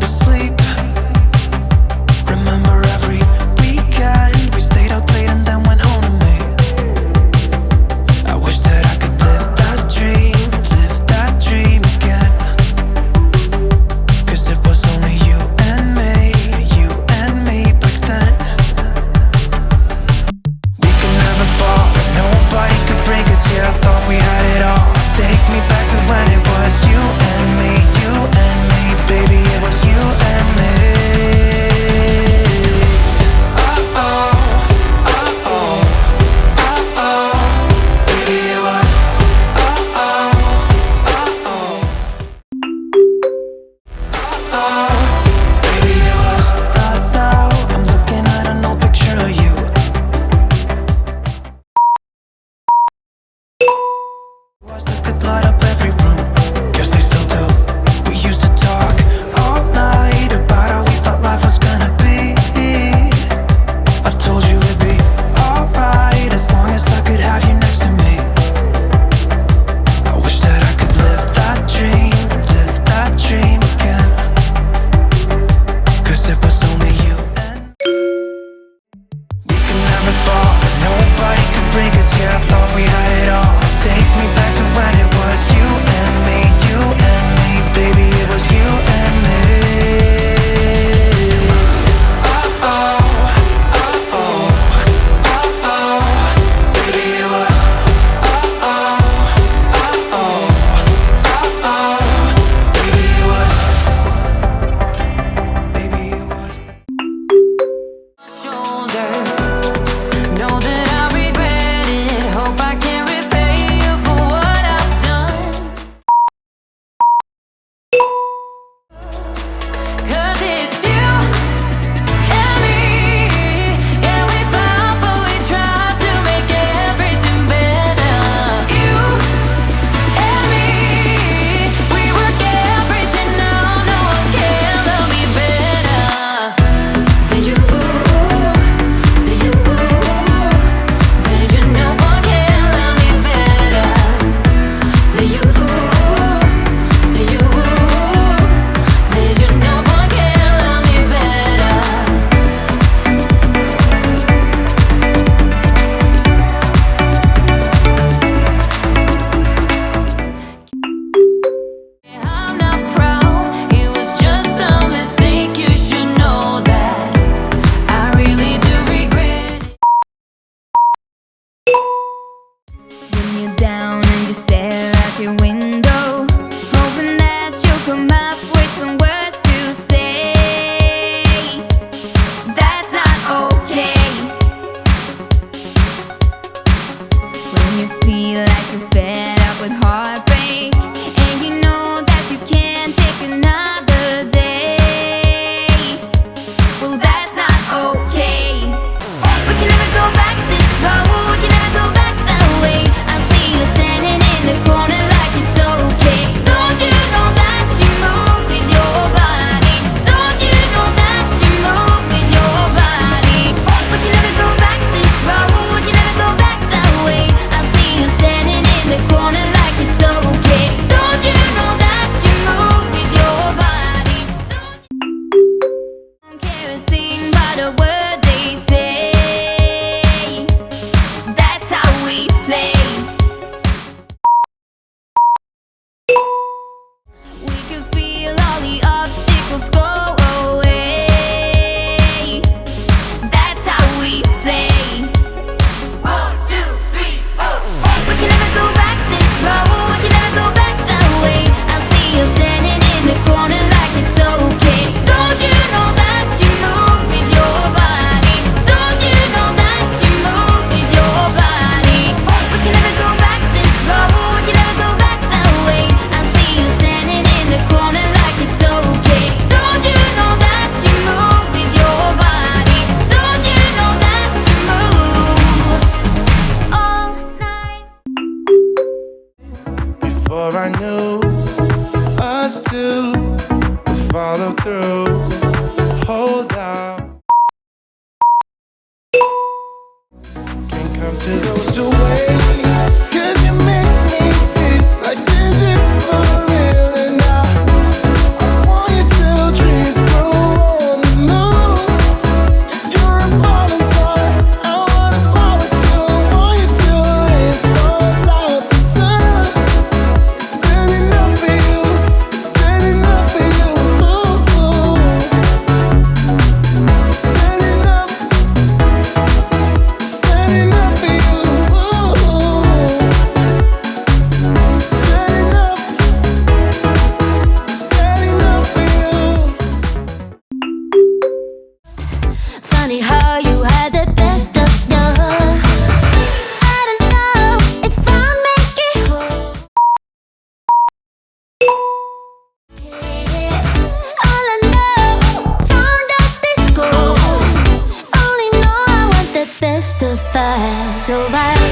to sleep. Remember every weekend we stayed out late and then went home to me. I wish that I could live that dream again. 'Cause it was only you and me back then. We could never fall, nobody could break us, yeah, I thought we had it all. Take me back to when it was you and me, baby, it was you and me. Baby, it was baby, it was. Right now, I'm looking at an old picture of you. Was that could light up every room. Guess they still do. We used to talk all night about how we thought life was gonna be. I told you it'd be alright as long as I could have you next to me. I wish that I could live that dream again. 'Cause it was only you and we could never fall, nobody could break us, yeah, I thought we had it all. Take me back to when it was you and me, baby, it was you and me. Baby, it was baby, it was baby, it was. Shoulders, know that I regret it. Hope I can repay you for what I've done. 'Cause it's you and me. Yeah, we fought, but we tried to make everything better. You and me, we work everything out. No one can love me better than you. Than you. Than you. No one can love me better than you. Than you. Than you. No one can love me better. I'm not proud, it was just a mistake. You should know that. I really do regret it. When you're down and you stare out your window, hoping that you'll come up with some words to say. That's not okay. When you feel like you're fed up with heartbreak, and you know that you can't take another day. Well, that's not okay. We can never go back this road, we can never go back that way. I see you standing in the corner like it's okay. Don't you know that you move with your body? Don't you know that you move with your body? We can never go back this road, we can never go back that way. I see you standing in the corner like it's okay. Don't you know that you move with your body? Don't care a thing about a word they say. That's how we play. We can feel all the obstacles go away. That's how we play. 1, 2, 3, 4. We can never go back this road, we can never go back that way. I see you standing in the corner like it's okay. Don't you know that you move with your body? Don't you know that you move with your body? We can never go back this road, we can never go back that way. I see you standing in the corner like it's okay. Don't you know that you move with your body? Don't you know that you move all night? Before I knew us two would follow through. Hold out. Can't come to those who wait. 'Cause you make me feel like this is for real. And I want you till dreams fast. So bye.